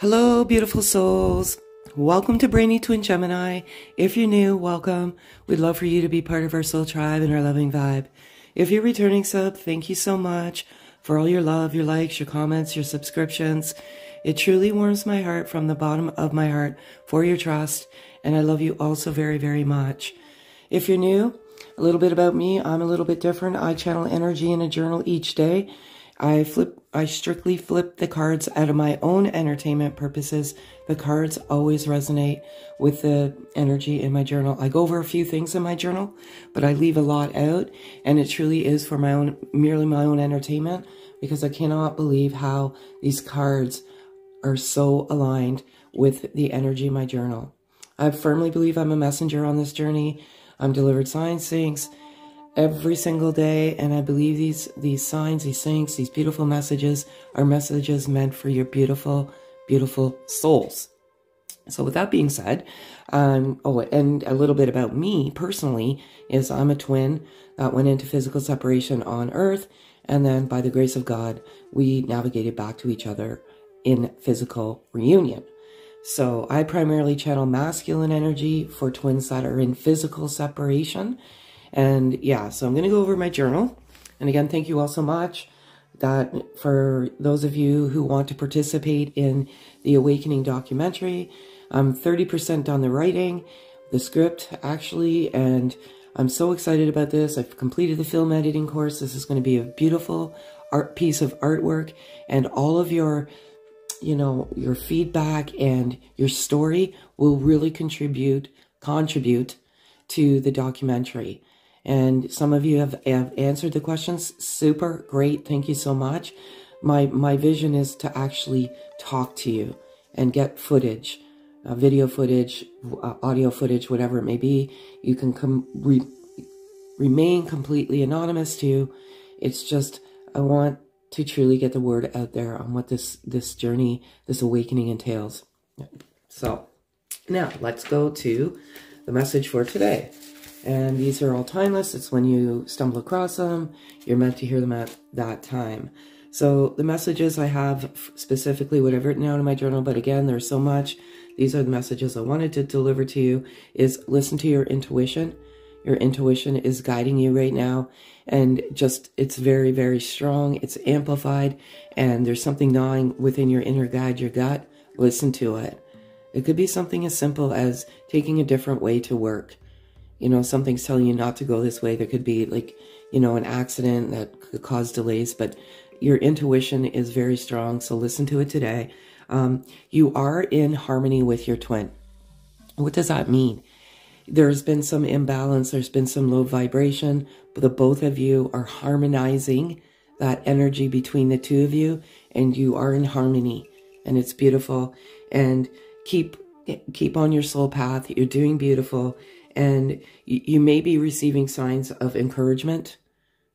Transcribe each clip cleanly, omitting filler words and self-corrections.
Hello, beautiful souls. Welcome to Brainy Twin Gemini. If you're new, welcome. We'd love for you to be part of our soul tribe and our loving vibe. If you're returning sub, thank you so much for all your love, your likes, your comments, your subscriptions. It truly warms my heart from the bottom of my heart for your trust, and I love you all so very, very much. If you're new, a little bit about me. I'm a little bit different. I channel energy in a journal each day. I strictly flip the cards out of my own entertainment purposes. The cards always resonate with the energy in my journal. I go over a few things in my journal, but I leave a lot out, and it truly is for my own, merely my own entertainment, because I cannot believe how these cards are so aligned with the energy in my journal. I firmly believe I'm a messenger on this journey. I'm delivered signs, syncs every single day, and I believe these signs, these syncs, these beautiful messages are messages meant for your beautiful, beautiful souls. So with that being said, oh, and a little bit about me personally is I'm a twin that went into physical separation on Earth, and then by the grace of God, we navigated back to each other in physical reunion. So I primarily channel masculine energy for twins that are in physical separation. And yeah, so I'm going to go over my journal. And again, thank you all so much that for those of you who want to participate in the Awakening documentary, I'm 30% done the writing, the script actually, and I'm so excited about this. I've completed the film editing course. This is going to be a beautiful art piece of artwork, and all of your, you know, your feedback and your story will really contribute to the documentary. And some of you have answered the questions. Super great. Thank you so much. My vision is to actually talk to you and get footage, video footage, audio footage, whatever it may be. You can remain completely anonymous too. It's just, I want to truly get the word out there on what this journey, this awakening entails. So now let's go to the message for today. And these are all timeless. It's when you stumble across them, you're meant to hear them at that time. So the messages I have specifically, what I've written out in my journal, but again, there's so much. These are the messages I wanted to deliver to you, is listen to your intuition. Your intuition is guiding you right now. And just, it's very, very strong. It's amplified. And there's something gnawing within your inner guide, your gut. Listen to it. It could be something as simple as taking a different way to work. You know, something's telling you not to go this way. There could be like, you know, an accident that could cause delays, but your intuition is very strong. So listen to it today. You are in harmony with your twin. What does that mean? There's been some imbalance. There's been some low vibration, but the both of you are harmonizing that energy between the two of you, and you are in harmony, and it's beautiful. And keep on your soul path. You're doing beautiful. And you may be receiving signs of encouragement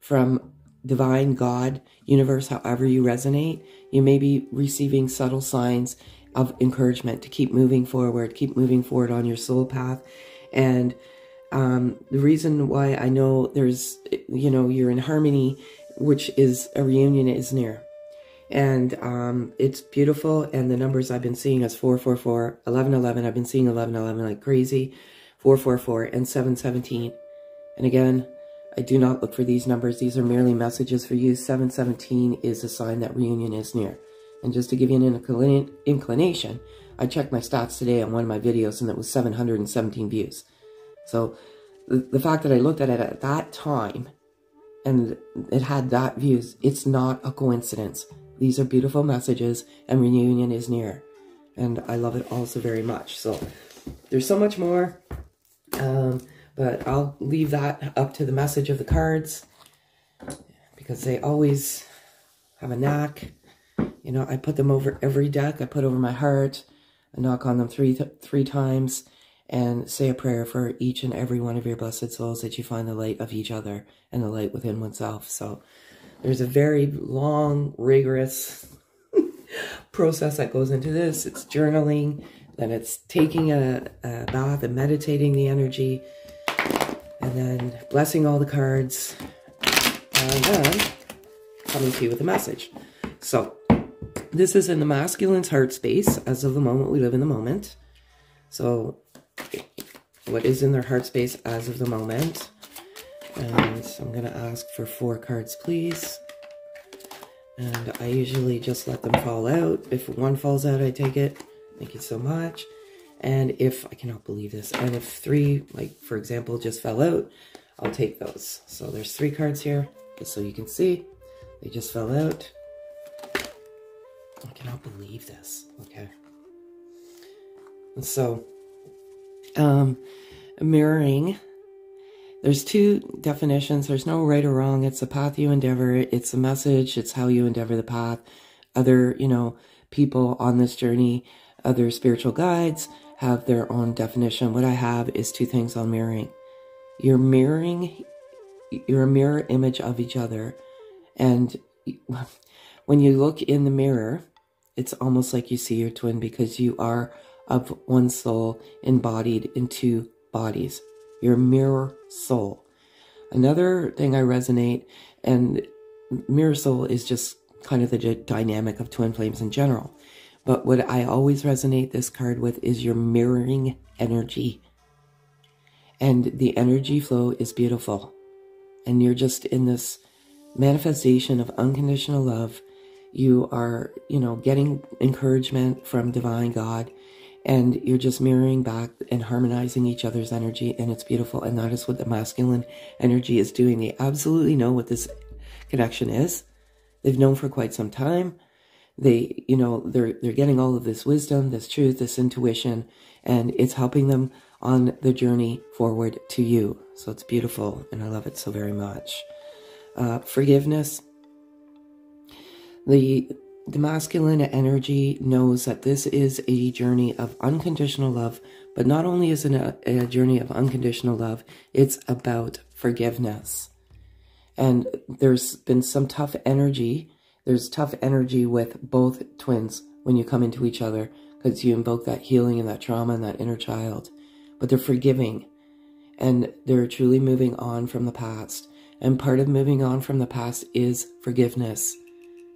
from divine, God, universe, however you resonate. You may be receiving subtle signs of encouragement to keep moving forward on your soul path. And the reason why I know there's, you know, you're in harmony, which is a reunion is near. And it's beautiful. And the numbers I've been seeing is 444, 1111. I've been seeing 1111 like crazy. 444 and 717. And again, I do not look for these numbers. These are merely messages for you. 717 is a sign that reunion is near. And just to give you an inclination, I checked my stats today on one of my videos, and it was 717 views. So the fact that I looked at it at that time and it had that views, it's not a coincidence. These are beautiful messages, and reunion is near. And I love it also very much. So there's so much more. But I'll leave that up to the message of the cards, because they always have a knack. You know, I put them over every deck. I put over my heart. I knock on them three times and say a prayer for each and every one of your blessed souls, that you find the light of each other and the light within oneself. So there's a very long, rigorous process that goes into this. It's journaling. Then it's taking a bath and meditating the energy, and then blessing all the cards, and then coming to you with a message. So This is in the masculine's heart space. As of the moment, we live in the moment. So what is in their heart space as of the moment? And so I'm going to ask for 4 cards, please. And I usually just let them fall out. If one falls out, I take it. Thank you so much. And if, I cannot believe this, and if 3, like for example, just fell out, I'll take those. So there's 3 cards here, just so you can see. They just fell out. I cannot believe this. Okay. And so, mirroring. There's 2 definitions. There's no right or wrong. It's the path you endeavor. It's the message. It's how you endeavor the path. Other, people on this journey, other spiritual guides have their own definition. What I have is 2 things on mirroring. You're a mirror image of each other. And when you look in the mirror, it's almost like you see your twin, because you are of one soul embodied in 2 bodies. Your mirror soul. Another thing I resonate, and mirror soul is just kind of the dynamic of twin flames in general. But what I always resonate this card with is your mirroring energy. And the energy flow is beautiful. And you're just in this manifestation of unconditional love. You are, getting encouragement from divine God. And you're just mirroring back and harmonizing each other's energy, and it's beautiful. And that is what the masculine energy is doing. They absolutely know what this connection is. They've known for quite some time. They, they're getting all of this wisdom, this truth, this intuition, and it's helping them on the journey forward to you. So it's beautiful, and I love it so very much. Forgiveness. The masculine energy knows that this is a journey of unconditional love, but not only is it a journey of unconditional love, it's about forgiveness. And there's been some tough energy. There's tough energy with both twins when you come into each other, because you invoke that healing and that trauma and that inner child. But they're forgiving, and they're truly moving on from the past. And part of moving on from the past is forgiveness.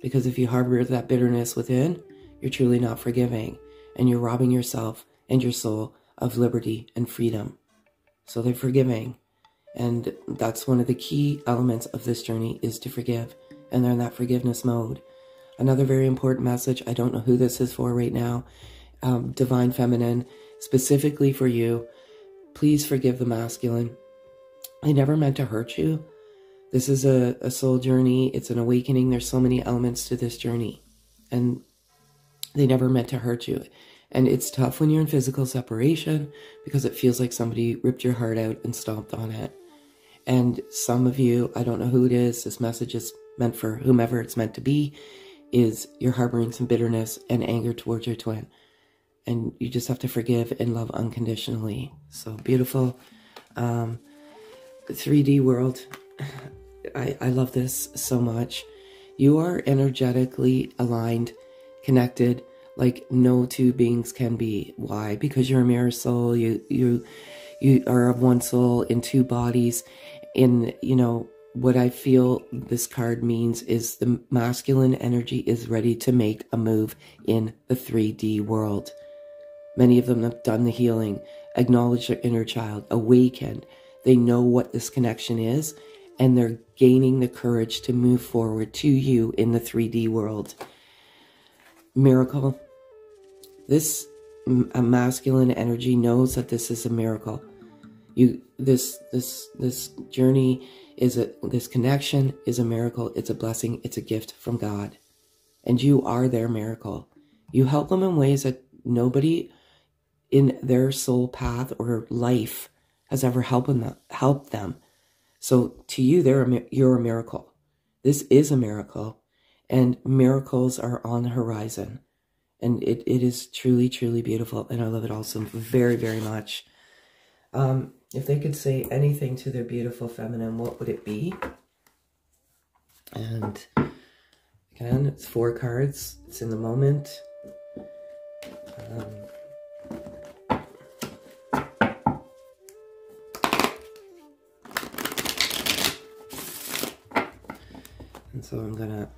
Because if you harbor that bitterness within, you're truly not forgiving. And you're robbing yourself and your soul of liberty and freedom. So they're forgiving. And that's one of the key elements of this journey, is to forgive. And they're in that forgiveness mode. Another very important message, I don't know who this is for right now. Divine Feminine, specifically for you. Please forgive the masculine. They never meant to hurt you. This is a soul journey. It's an awakening. There's so many elements to this journey. And they never meant to hurt you. And it's tough when you're in physical separation, because it feels like somebody ripped your heart out and stomped on it. And some of you, I don't know who it is, this message is meant for whomever it's meant to be, is you're harboring some bitterness and anger towards your twin. And you just have to forgive and love unconditionally. So beautiful. 3D world. I love this so much. You are energetically aligned, connected, like no 2 beings can be. Why? Because you're a mirror soul. You are of one soul in 2 bodies. In, what I feel this card means is the masculine energy is ready to make a move in the 3D world. Many of them have done the healing, acknowledged their inner child, awakened. They know what this connection is, and they're gaining the courage to move forward to you in the 3D world. Miracle. This masculine energy knows that this is a miracle. This journey this connection is a miracle. It's a blessing. It's a gift from God. And you are their miracle. You help them in ways that nobody in their soul path or life has ever helped them. So to you, you're a miracle. This is a miracle, and miracles are on the horizon. And it is truly, truly beautiful. And I love it also very, very much. If they could say anything to their beautiful feminine, what would it be? And again, it's 4 cards. It's in the moment. And so I'm going to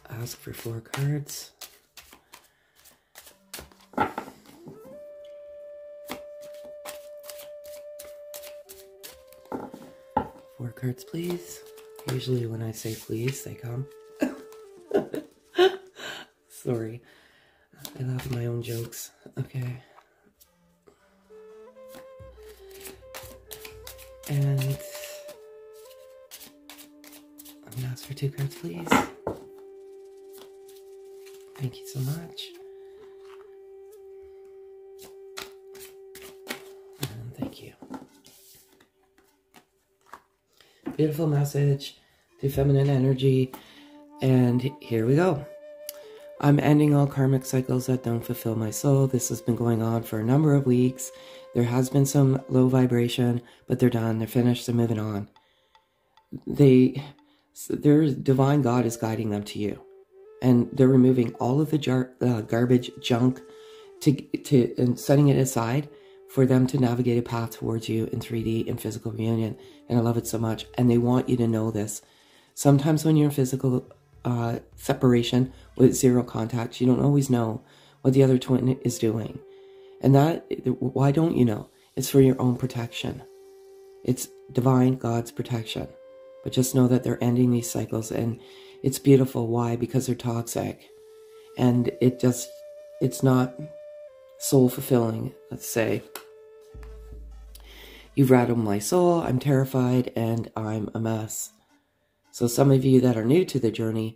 ask for 4 cards. cards, please. Usually when I say please, they come. Sorry. I laugh at my own jokes. Okay. And I'm going to ask for 2 cards, please. Thank you so much. And thank you. Beautiful message to feminine energy. And here we go. I'm ending all karmic cycles that don't fulfill my soul. This has been going on for a number of weeks. There has been some low vibration, but they're done. They're finished. They're moving on. Their divine God is guiding them to you. And they're removing all of the garbage, junk, and setting it aside for them to navigate a path towards you in 3D and physical reunion. And I love it so much. And they want you to know this. Sometimes when you're in physical separation with 0 contact, you don't always know what the other twin is doing. And why don't you know? It's for your own protection. It's divine God's protection. But just know that they're ending these cycles, and it's beautiful. Why? Because they're toxic. And it's not soul fulfilling, let's say. You've rattled my soul, I'm terrified, and I'm a mess. So some of you that are new to the journey,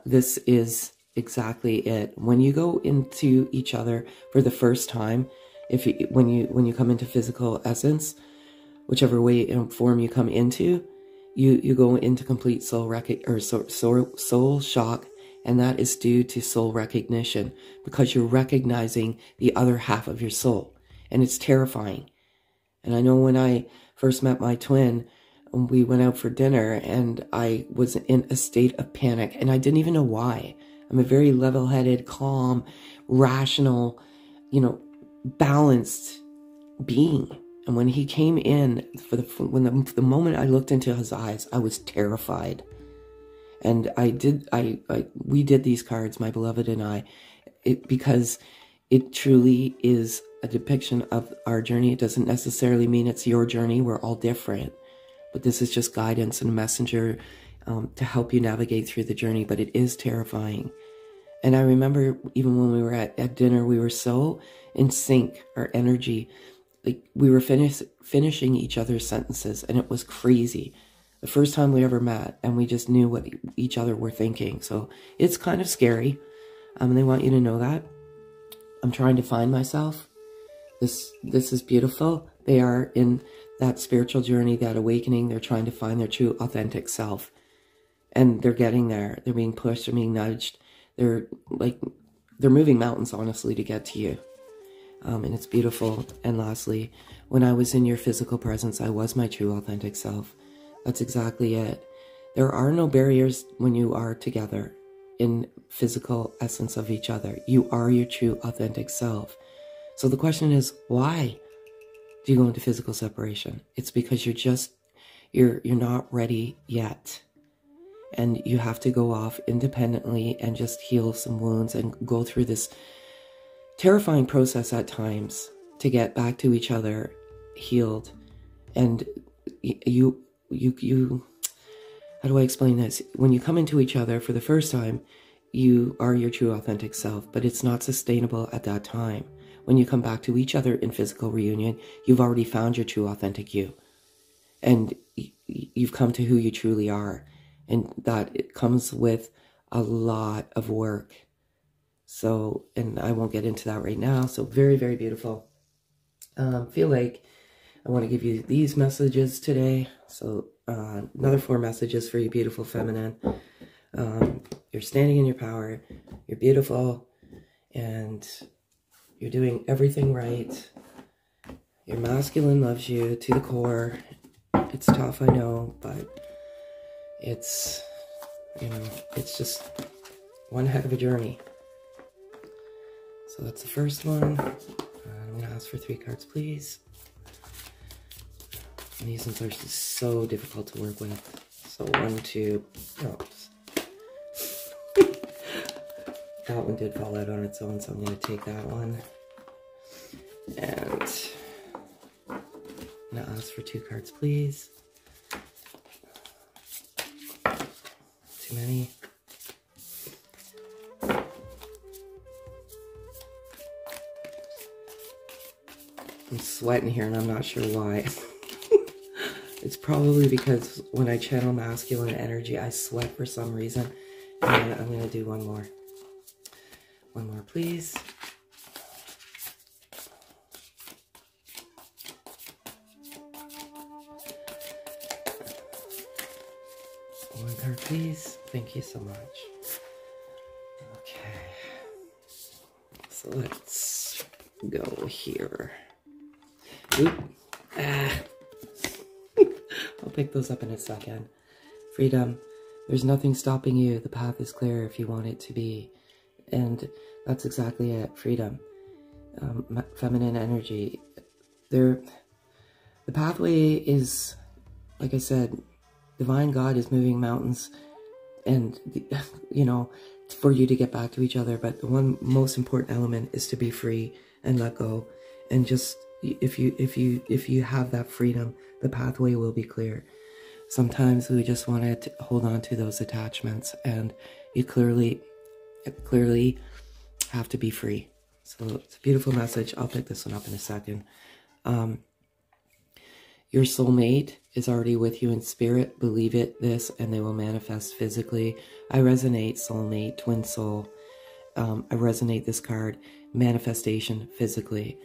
this is exactly it. When you go into each other for the first time, when you come into physical essence, whichever way and form you come into, you go into complete soul shock, and that is due to soul recognition, because you're recognizing the other half of your soul, and it's terrifying. And I know when I first met my twin, we went out for dinner, and I was in a state of panic, and I didn't even know why. I'm a very level-headed, calm, rational, balanced being. And when he came in, the moment I looked into his eyes, I was terrified. And we did these cards, my beloved and I, because it truly is a depiction of our journey. It doesn't necessarily mean it's your journey. We're all different. But this is just guidance and a messenger to help you navigate through the journey. But it is terrifying. And I remember even when we were at dinner, we were so in sync, our energy. Like we were finishing each other's sentences, and it was crazy. The first time we ever met, and we just knew what each other were thinking. So it's kind of scary. They want you to know that. I'm trying to find myself. This is beautiful. They are in that spiritual journey, that awakening. They're trying to find their true, authentic self. And they're getting there. They're being pushed. They're being nudged. They're moving mountains, honestly, to get to you. And it's beautiful. And lastly, when I was in your physical presence, I was my true, authentic self. That's exactly it. There are no barriers when you are together in physical essence of each other. You are your true, authentic self. So the question is, why do you go into physical separation? It's because you're not ready yet. And you have to go off independently and just heal some wounds and go through this terrifying process at times to get back to each other healed. And you how do I explain this? When you come into each other for the first time, you are your true authentic self, but it's not sustainable at that time. When you come back to each other in physical reunion, you've already found your true authentic you. And you've come to who you truly are. And that it comes with a lot of work. So, and I won't get into that right now. So very, very beautiful. Feel like I want to give you these messages today. So another 4 messages for you, beautiful feminine. You're standing in your power. You're beautiful. And you're doing everything right. Your masculine loves you to the core. It's tough, I know, but it's, it's just one heck of a journey. So that's the first one. I'm going to ask for 3 cards, please. And these ones are just so difficult to work with. So 1, 2, oops. That one did fall out on its own, so I'm going to take that one. And I'm going to ask for 2 cards, please. Too many. I'm sweating here and I'm not sure why. It's probably because when I channel masculine energy, I sweat for some reason. And I'm going to do one more. One more, please. One card, please. Thank you so much. Okay. So let's go here. Oop. Ah. I'll pick those up in a second. Freedom. There's nothing stopping you. The path is clear if you want it to be. And that's exactly it. Freedom. Feminine energy. The pathway is, like I said, divine God is moving mountains and, you know, for you to get back to each other. But the one most important element is to be free and let go. And just, if you have that freedom, the pathway will be clear. Sometimes we just want to hold on to those attachments, and you clearly have to be free. So it's a beautiful message. I'll pick this one up in a second. Your soulmate is already with you in spirit. Believe it, this, and they will manifest physically. I resonate soulmate, twin soul. I resonate this card, manifestation physically.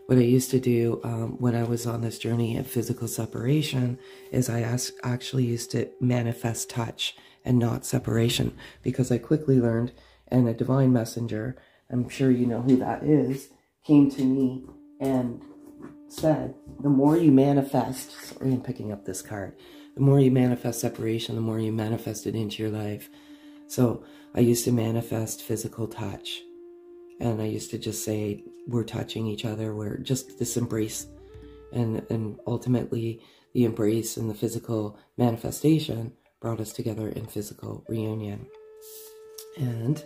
What I used to do when I was on this journey of physical separation is I actually used to manifest touch and not separation, because I quickly learned, and a divine messenger, I'm sure you know who that is, came to me and said, the more you manifest, sorry I'm picking up this card, the more you manifest separation, the more you manifest it into your life. So I used to manifest physical touch. And I used to just say, we're touching each other, we're just this embrace. And ultimately, the embrace and the physical manifestation brought us together in physical reunion. And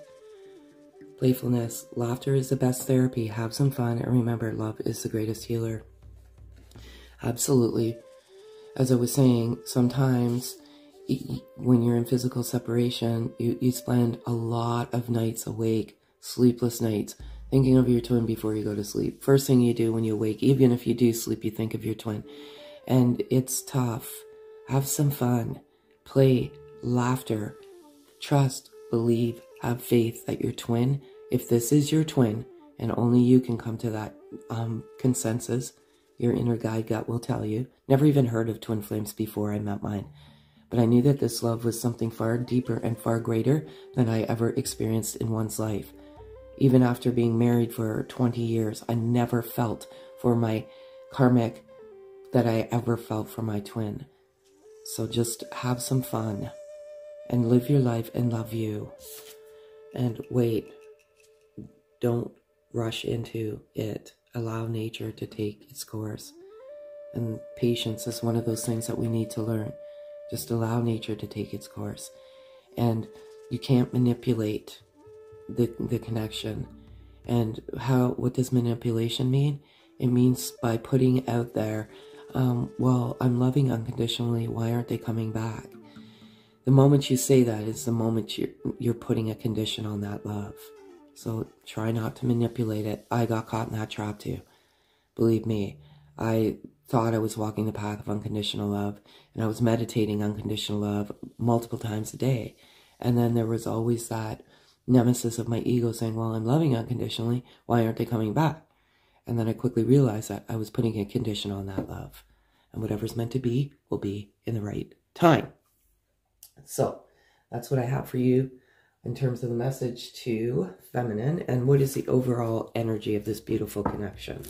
playfulness, laughter is the best therapy. Have some fun, and remember, love is the greatest healer. Absolutely. As I was saying, sometimes when you're in physical separation, you spend a lot of nights awake, sleepless nights, thinking of your twin before you go to sleep. First thing you do when you wake, even if you do sleep, you think of your twin. And it's tough. Have some fun. Play. Laughter. Trust. Believe. Have faith that your twin, if this is your twin, and only you can come to that consensus, your inner guide gut will tell you. Never even heard of twin flames before I met mine. But I knew that this love was something far deeper and far greater than I ever experienced in one's life. Even after being married for 20 years, I never felt for my karmic that I ever felt for my twin. So just have some fun and live your life and love you. And wait, don't rush into it. Allow nature to take its course. And patience is one of those things that we need to learn. Just allow nature to take its course. And you can't manipulate the connection. And what does manipulation mean? It means by putting out there, well, I'm loving unconditionally, why aren't they coming back? The moment you say that is the moment you're putting a condition on that love. So try not to manipulate it. I got caught in that trap too. Believe me, I thought I was walking the path of unconditional love, and I was meditating unconditional love multiple times a day. And then there was always that nemesis of my ego saying, well, I'm loving unconditionally, why aren't they coming back? And then I quickly realized that I was putting a condition on that love. And whatever's meant to be will be in the right time. So that's what I have for you in terms of the message to feminine, and what is the overall energy of this beautiful connection.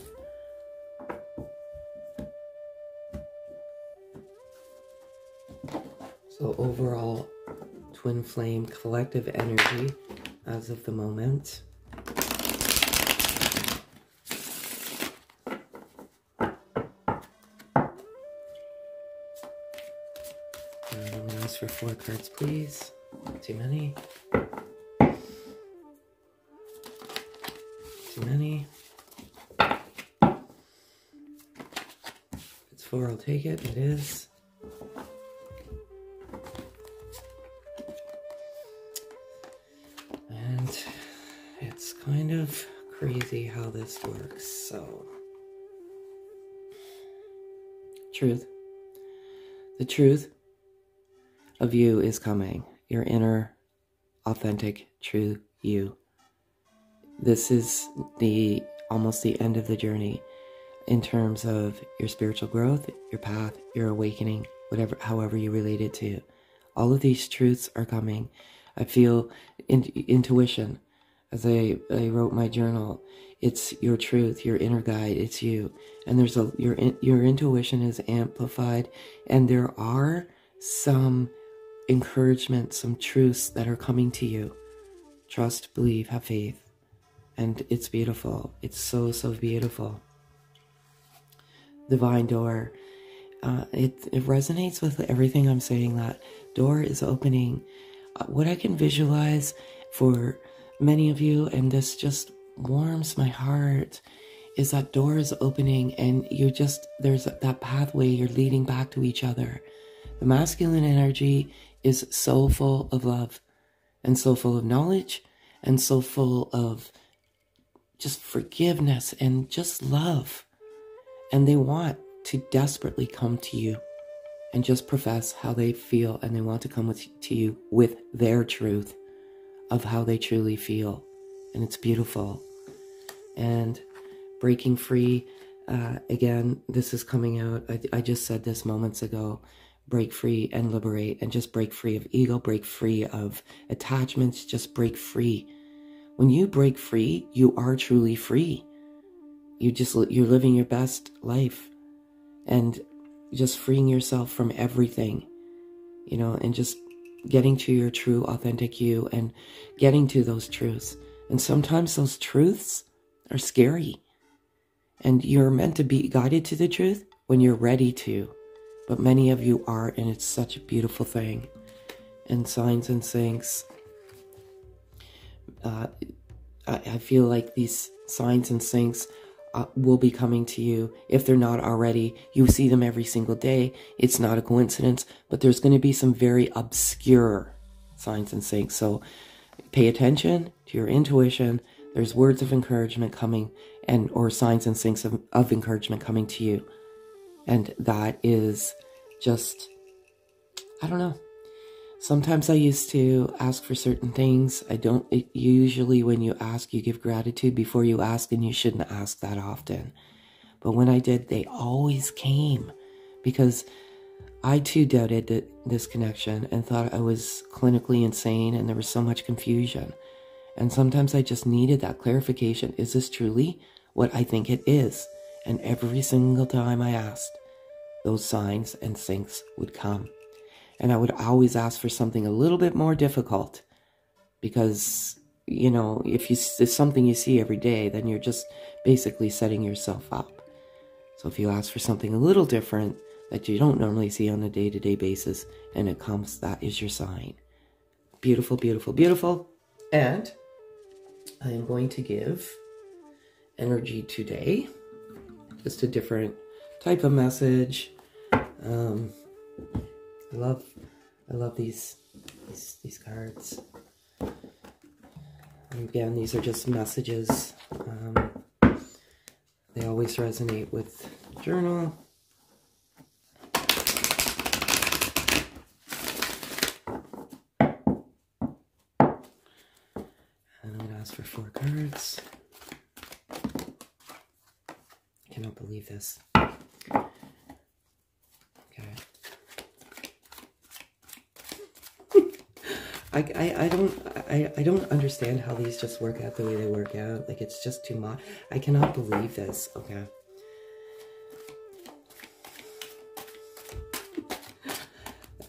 So overall twin flame collective energy as of the moment. I'm going to ask for 4 cards, please. Not too many. Too many. If it's 4, I'll take it. It is. kind of crazy how this works. So, truth. The truth of you is coming. Your inner, authentic, true you. This is almost the end of the journey in terms of your spiritual growth, your path, your awakening, however you relate it to. All of these truths are coming. I feel intuition as I wrote my journal. It's your truth, your inner guide. It's you, and your intuition is amplified, and there are some encouragement, some truths that are coming to you. Trust, believe, have faith, and it's beautiful. It's so beautiful. Divine door. It resonates with everything I'm saying. That door is opening. What I can visualize for many of you, and this just warms my heart, is that door is opening, and there's that pathway, you're leading back to each other. The masculine energy is so full of love, and so full of knowledge, and so full of just forgiveness and just love. And they want to desperately come to you and just profess how they feel, and they want to come to you with their truth of how they truly feel. And it's beautiful. And breaking free, again, this is coming out. I just said this moments ago. Break free and liberate, and just break free of ego, break free of attachments, just break free. When you break free, you are truly free. You're living your best life, and just freeing yourself from everything, and just getting to your true, authentic you, and getting to those truths. And sometimes those truths are scary, and you're meant to be guided to the truth when you're ready to. But many of you are, and it's such a beautiful thing. And signs and syncs. I feel like these signs and syncs will be coming to you. If they're not already, you see them every single day. It's not a coincidence, but there's going to be some very obscure signs and syncs. So pay attention to your intuition. There's words of encouragement coming, or signs and syncs of encouragement coming to you. And that is just, I don't know. Sometimes I used to ask for certain things. Usually when you ask, you give gratitude before you ask, and you shouldn't ask that often. But when I did, they always came, because I too doubted this connection and thought I was clinically insane, and there was so much confusion. And sometimes I just needed that clarification. Is this truly what I think it is? And every single time I asked, those signs and syncs would come. And I would always ask for something a little bit more difficult, because, if it's something you see every day, then you're just basically setting yourself up. So if you ask for something a little different that you don't normally see on a day-to-day basis, and it comes, that is your sign. Beautiful, beautiful, beautiful. And I am going to give energy today, just a different type of message. I love these cards. And again, these are just messages. They always resonate with journal. And I'm going to ask for 4 cards. I cannot believe this. Okay. I don't understand how these just work out the way they work out. Like, it's just too much. I cannot believe this. Okay.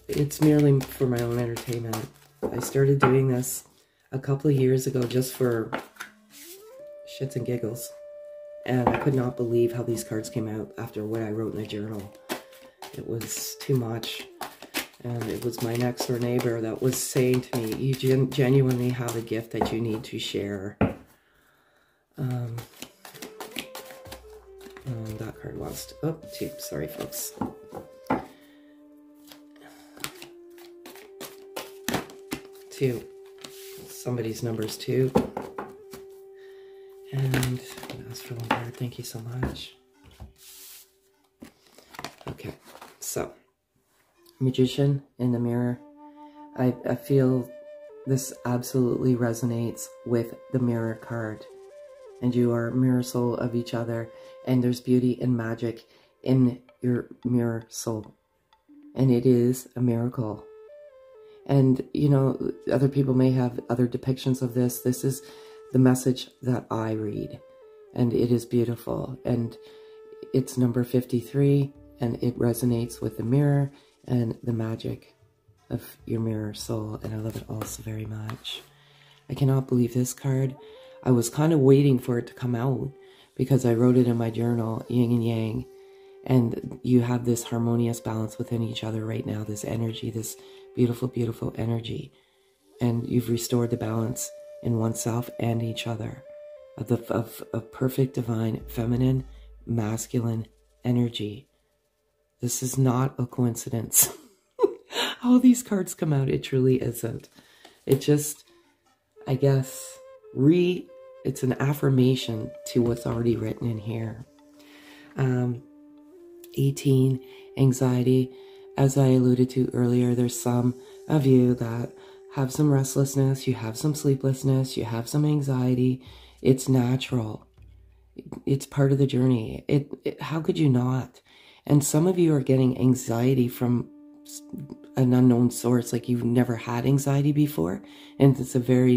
It's merely for my own entertainment. I started doing this a couple of years ago just for shits and giggles. And I could not believe how these cards came out after what I wrote in the journal. It was too much. And it was my next door neighbor that was saying to me, you genuinely have a gift that you need to share. That card lost. Oh, 2. Sorry, folks. 2. Somebody's number's 2. And I'm going to ask for one card. Thank you so much. Okay, so Magician in the mirror. I feel this absolutely resonates with the mirror card. And you are mirror soul of each other. And there's beauty and magic in your mirror soul. And it is a miracle. And, you know, other people may have other depictions of this. This is the message that I read. And it is beautiful. And it's number 53. And it resonates with the mirror and the magic of your mirror soul. And I love it also very much. I cannot believe this card. I was kind of waiting for it to come out because I wrote it in my journal, yin and yang. And you have this harmonious balance within each other right now, this energy, this beautiful, beautiful energy. And you've restored the balance in oneself and each other of perfect, divine, feminine, masculine energy. This is not a coincidence. All these cards come out. It truly isn't. It just, I guess, it's an affirmation to what's already written in here. 18, anxiety. As I alluded to earlier, there's some of you that have some restlessness, you have some sleeplessness, you have some anxiety. It's natural. It's part of the journey. How could you not? And some of you are getting anxiety from an unknown source, like you've never had anxiety before. And it's a very,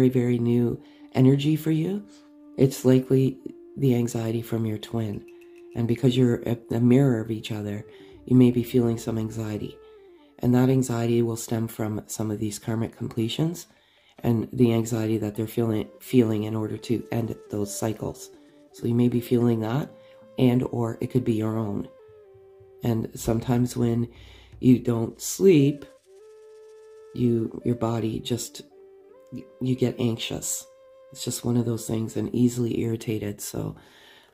very new energy for you. It's likely the anxiety from your twin. And because you're a mirror of each other, you may be feeling some anxiety. And that anxiety will stem from some of these karmic completions and the anxiety that they're feeling in order to end those cycles. So you may be feeling that, and or it could be your own. And sometimes when you don't sleep, your body just, you get anxious. It's just one of those things, and easily irritated. So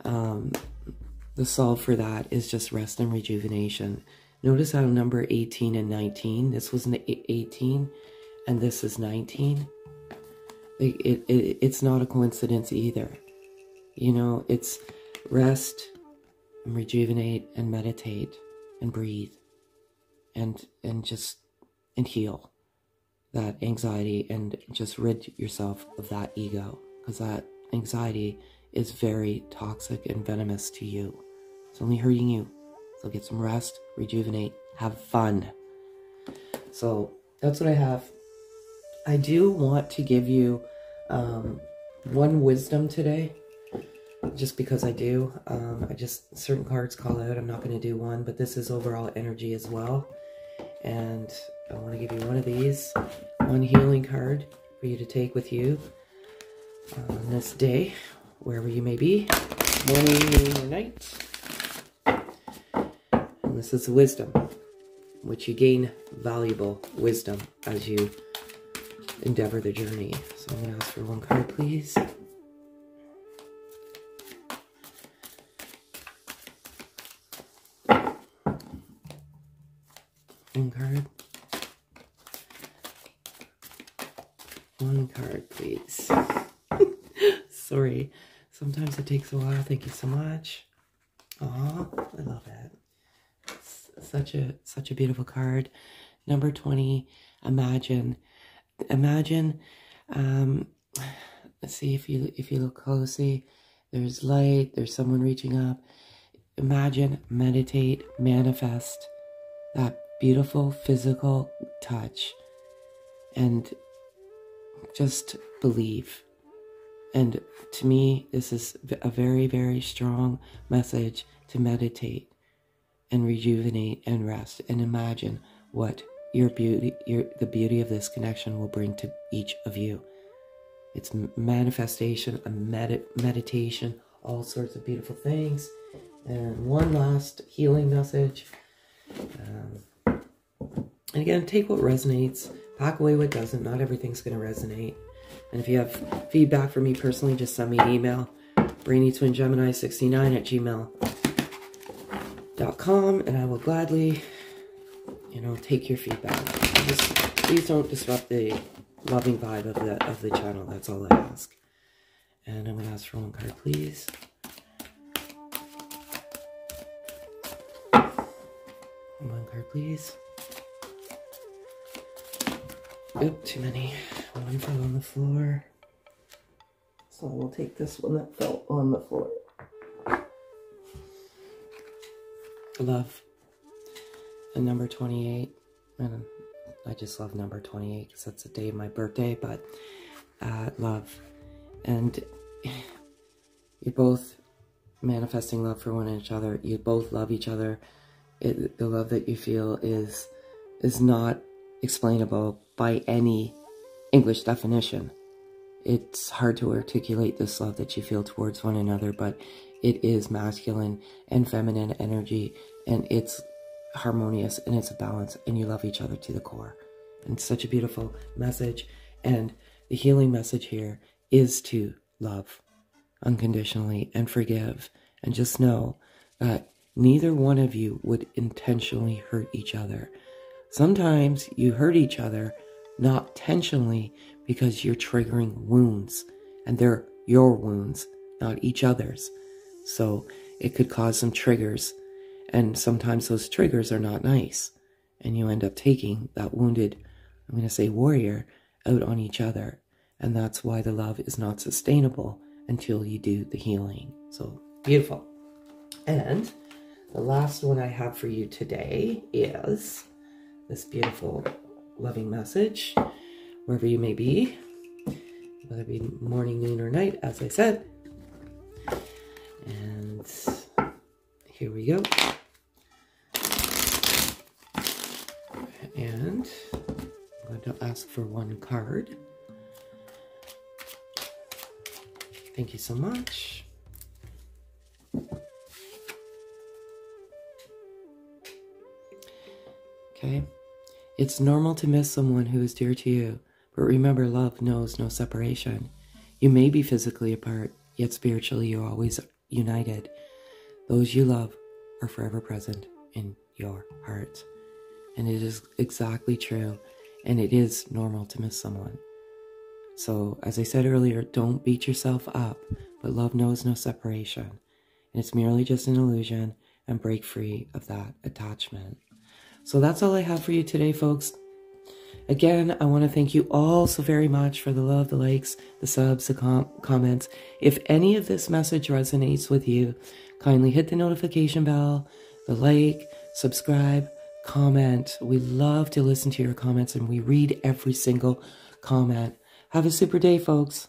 the solve for that is just rest and rejuvenation. Notice how number 18 and 19, this was an 18 and this is 19. It's not a coincidence either. You know, it's rest and rejuvenate and meditate and breathe and heal that anxiety and just rid yourself of that ego, because that anxiety is very toxic and venomous to you. It's only hurting you. So get some rest, rejuvenate, have fun. So that's what I have. I do want to give you one wisdom today, just because I do. Certain cards call out. I'm not going to do one, but this is overall energy as well. And I want to give you one of these, one healing card for you to take with you on this day, wherever you may be, morning, noon, or night. And this is wisdom, which you gain valuable wisdom as you endeavor the journey. So I'm going to ask for one card, please. One card. One card, please. Sorry. Sometimes it takes a while. Thank you so much. Aw, I love it. It's such a beautiful card. Number 20, imagine. Imagine, let's see if you look closely. There's light, there's someone reaching up. Imagine, meditate, manifest that beautiful physical touch, and just believe. And to me, this is a very, very strong message to meditate and rejuvenate and rest and imagine what the beauty of this connection will bring to each of you. It's manifestation, a meditation, all sorts of beautiful things. And one last healing message. And again, take what resonates, pack away what doesn't. Not everything's going to resonate. And if you have feedback for me personally, just send me an email, brainy2gemini69@gmail.com, and I will gladly, take your feedback. Please don't disrupt the loving vibe of the channel. That's all I ask. And I'm going to ask for one card, please. One card, please. Oop, too many. One fell on the floor. So we'll take this one that fell on the floor. Love. And number 28. And I just love number 28 because that's the day of my birthday. But love. And you're both manifesting love for one another. You both love each other. The love that you feel is not explainable by any English definition. It's hard to articulate this love that you feel towards one another, but it is masculine and feminine energy, and it's harmonious, and it's a balance, and you love each other to the core. And it's such a beautiful message, and the healing message here is to love unconditionally and forgive, and just know that neither one of you would intentionally hurt each other. Sometimes you hurt each other not intentionally because you're triggering wounds, and they're your wounds, not each other's. So it could cause some triggers, and sometimes those triggers are not nice, and you end up taking that wounded, I'm going to say warrior, out on each other. And that's why the love is not sustainable until you do the healing. So beautiful. And the last one I have for you today is this beautiful loving message, wherever you may be, whether it be morning, noon, or night, as I said. And here we go. And I'm going to ask for one card. Thank you so much. Okay. It's normal to miss someone who is dear to you, but remember, love knows no separation. You may be physically apart, yet spiritually you're always united. Those you love are forever present in your heart. And it is exactly true, and it is normal to miss someone. So, as I said earlier, don't beat yourself up, but love knows no separation. And it's merely just an illusion, and break free of that attachment. So that's all I have for you today, folks. Again, I want to thank you all so very much for the love, the likes, the subs, the comments. If any of this message resonates with you, kindly hit the notification bell, the like, subscribe, comment. We love to listen to your comments, and we read every single comment. Have a super day, folks.